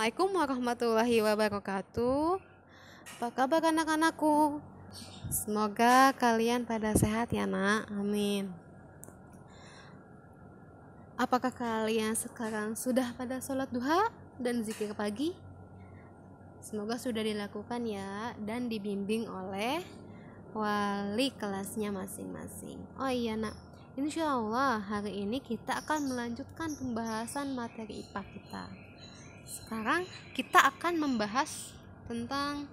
Assalamualaikum warahmatullahi wabarakatuh. Apa kabar anak-anakku? Semoga kalian pada sehat ya nak, amin. Apakah kalian sekarang sudah pada sholat duha dan zikir pagi? Semoga sudah dilakukan ya, dan dibimbing oleh wali kelasnya masing-masing. Oh iya nak, insya Allah hari ini kita akan melanjutkan pembahasan materi IPA kita. Sekarang kita akan membahas tentang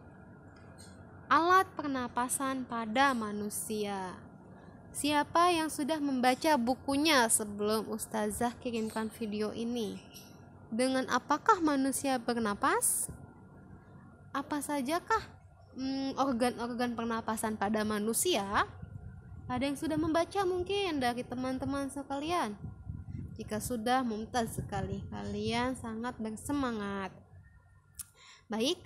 alat pernapasan pada manusia. Siapa yang sudah membaca bukunya sebelum Ustazah kirimkan video ini? Dengan apakah manusia bernapas? Apa sajakah organ-organ pernapasan pada manusia? Ada yang sudah membaca mungkin dari teman-teman sekalian? Jika sudah, mumtaz sekali, kalian sangat bersemangat. Baik,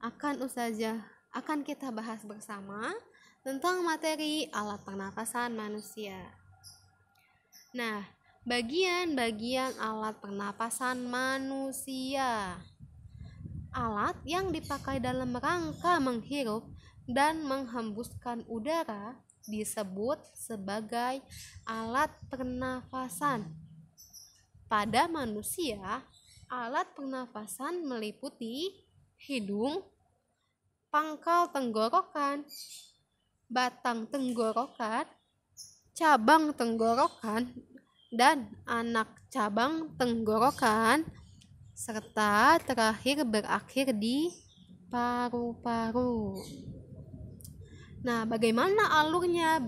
akan kita bahas bersama tentang materi alat pernapasan manusia. Nah, bagian-bagian alat pernapasan manusia. Alat yang dipakai dalam rangka menghirup dan menghembuskan udara disebut sebagai alat pernapasan. Pada manusia, alat pernapasan meliputi hidung, pangkal tenggorokan, batang tenggorokan, cabang tenggorokan, dan anak cabang tenggorokan, serta terakhir berakhir di paru-paru. Nah, bagaimana alurnya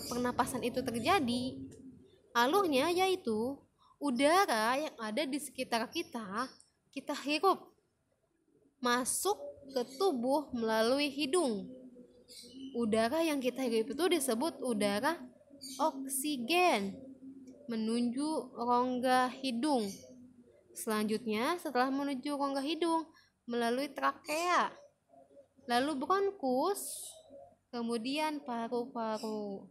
pernapasan itu terjadi? Alurnya yaitu udara yang ada di sekitar kita hirup masuk ke tubuh melalui hidung. Udara yang kita hirup itu disebut udara oksigen menuju rongga hidung. Selanjutnya, setelah menuju rongga hidung melalui trakea, lalu bronkus, kemudian paru-paru.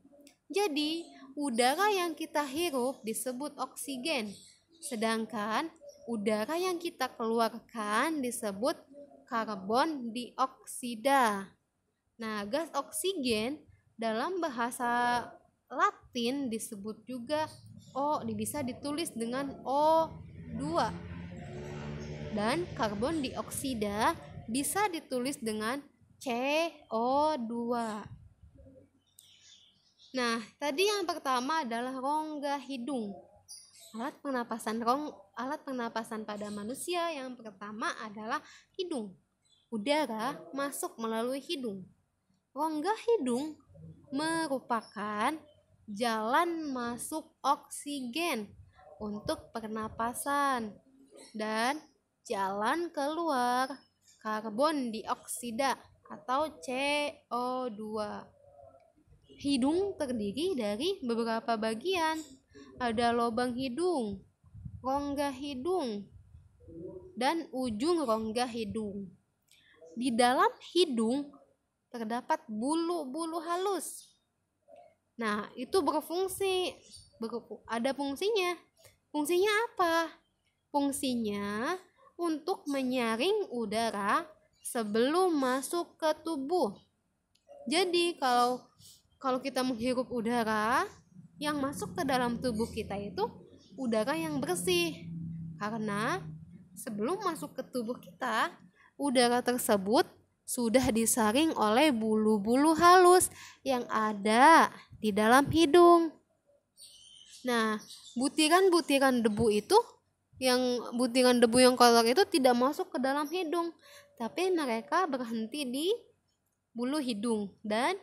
Jadi, udara yang kita hirup disebut oksigen, sedangkan udara yang kita keluarkan disebut karbon dioksida. Nah, gas oksigen dalam bahasa Latin disebut juga bisa ditulis dengan O2. Dan karbon dioksida bisa ditulis dengan CO2. Nah, tadi yang pertama adalah rongga hidung. Alat pernapasan pada manusia yang pertama adalah hidung. Udara masuk melalui hidung. Rongga hidung merupakan jalan masuk oksigen untuk pernapasan dan jalan keluar karbon dioksida atau CO2. Hidung terdiri dari beberapa bagian. Ada lubang hidung, rongga hidung, dan ujung rongga hidung. Di dalam hidung terdapat bulu-bulu halus. Nah, itu ada fungsinya. Fungsinya apa? Fungsinya untuk menyaring udara sebelum masuk ke tubuh. Jadi kalau kita menghirup udara, yang masuk ke dalam tubuh kita itu udara yang bersih. Karena sebelum masuk ke tubuh kita, udara tersebut sudah disaring oleh bulu-bulu halus yang ada di dalam hidung. Nah, butiran-butiran debu yang kotor itu tidak masuk ke dalam hidung, tapi mereka berhenti di bulu hidung dan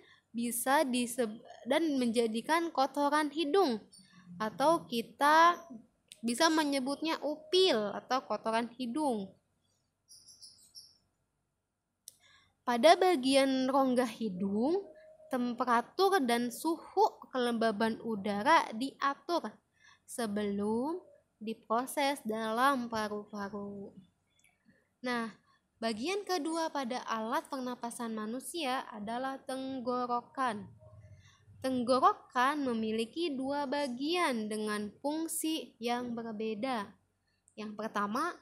menjadikan kotoran hidung, atau kita bisa menyebutnya upil atau kotoran hidung. Pada bagian rongga hidung, temperatur dan suhu kelembaban udara diatur sebelum diproses dalam paru-paru. Nah, bagian kedua pada alat pernapasan manusia adalah tenggorokan. Tenggorokan memiliki dua bagian dengan fungsi yang berbeda. Yang pertama,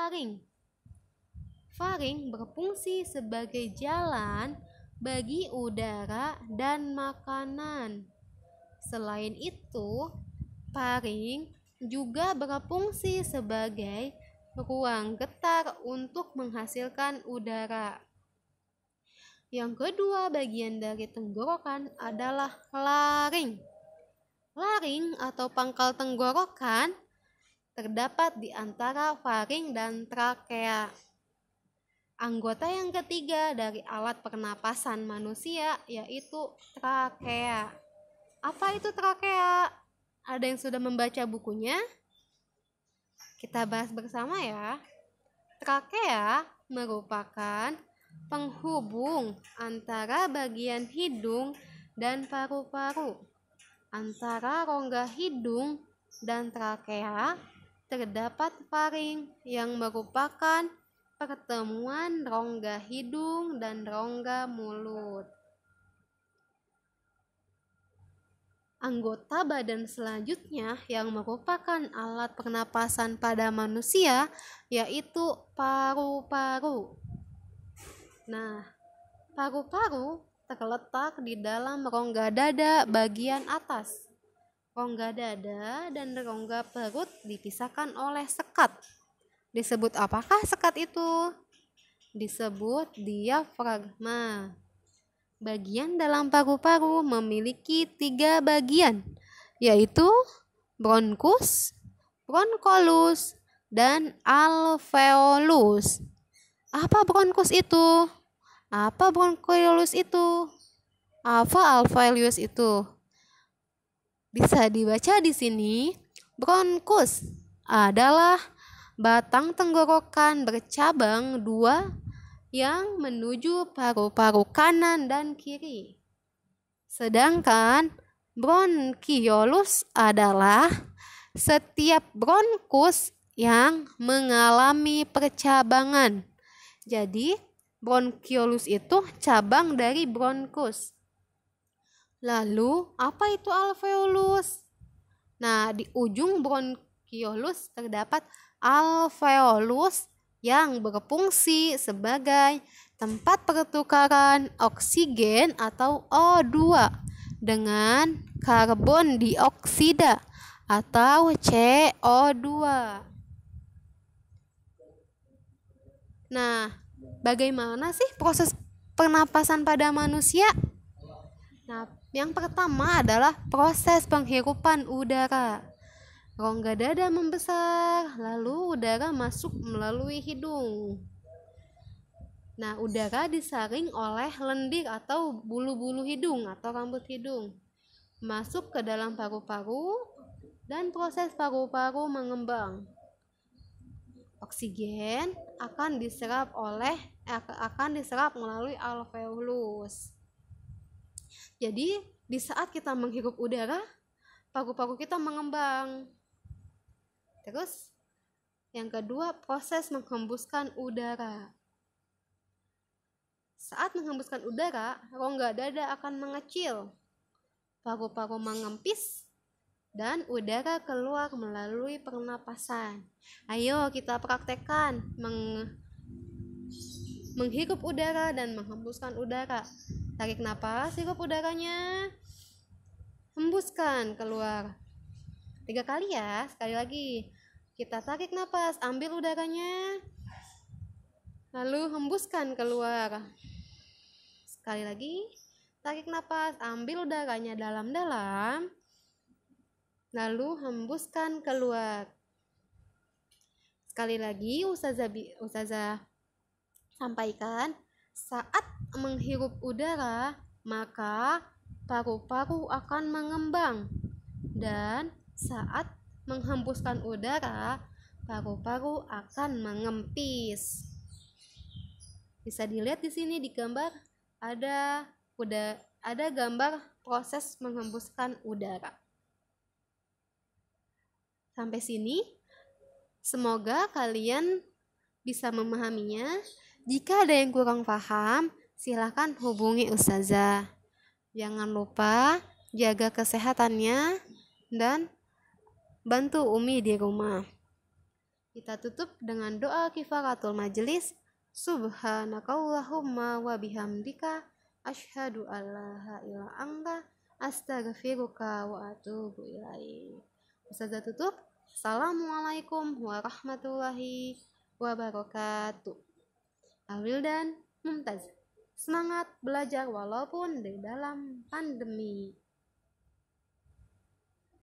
faring. Faring berfungsi sebagai jalan bagi udara dan makanan. Selain itu, faring juga berfungsi sebagai ruang getar untuk menghasilkan udara. Yang kedua bagian dari tenggorokan adalah laring. Laring atau pangkal tenggorokan terdapat di antara faring dan trakea. Anggota yang ketiga dari alat pernapasan manusia yaitu trakea. Apa itu trakea? Ada yang sudah membaca bukunya? Kita bahas bersama ya. Trakea merupakan penghubung antara bagian hidung dan paru-paru. Antara rongga hidung dan trakea terdapat faring yang merupakan pertemuan rongga hidung dan rongga mulut. Anggota badan selanjutnya yang merupakan alat pernapasan pada manusia yaitu paru-paru. Nah, paru-paru terletak di dalam rongga dada bagian atas. Rongga dada dan rongga perut dipisahkan oleh sekat. Disebut apakah sekat itu? Disebut diafragma. Bagian dalam paru-paru memiliki 3 bagian, yaitu bronkus, bronkolus, dan alveolus. Apa bronkus itu? Apa bronkolus itu? Apa alveolus itu? Bisa dibaca di sini. Bronkus adalah batang tenggorokan bercabang 2 yang menuju paru-paru kanan dan kiri. Sedangkan bronkiolus adalah setiap bronkus yang mengalami percabangan. Jadi, bronkiolus itu cabang dari bronkus. Lalu, apa itu alveolus? Nah, di ujung bronkiolus terdapat alveolus yang berfungsi sebagai tempat pertukaran oksigen atau O2 dengan karbon dioksida atau CO2. Nah, bagaimana sih proses pernapasan pada manusia? Nah, yang pertama adalah proses penghirupan udara. Rongga dada membesar, lalu udara masuk melalui hidung. Nah, udara disaring oleh lendir atau bulu-bulu hidung atau rambut hidung, masuk ke dalam paru-paru dan proses paru-paru mengembang. Oksigen akan diserap melalui alveolus. Jadi, di saat kita menghirup udara, paru-paru kita mengembang. Terus, yang kedua, proses menghembuskan udara. Saat menghembuskan udara, rongga dada akan mengecil, paru-paru mengempis, dan udara keluar melalui pernapasan. Ayo kita praktekkan menghirup udara dan menghembuskan udara. Tarik napas, hirup udaranya, hembuskan keluar. 3 kali ya, sekali lagi. Kita tarik napas, ambil udaranya, lalu hembuskan keluar. Sekali lagi, tarik napas, ambil udaranya dalam-dalam, lalu hembuskan keluar. Sekali lagi, Ustazah sampaikan, saat menghirup udara, maka paru-paru akan mengembang, dan saat menghembuskan udara, paru-paru akan mengempis. Bisa dilihat di sini di gambar ada gambar proses menghembuskan udara. Sampai sini, semoga kalian bisa memahaminya. Jika ada yang kurang paham, silakan hubungi Ustazah. Jangan lupa jaga kesehatannya dan bantu Umi di rumah. Kita tutup dengan doa kifaratul majelis. Subhanakallahumma wa bihamdika asyhadu alla ilaha illa anta astaghfiruka wa atubu ilaik. Ustazah tutup. Assalamualaikum warahmatullahi wabarakatuh. Awil dan Mumtaz. Semangat belajar walaupun di dalam pandemi.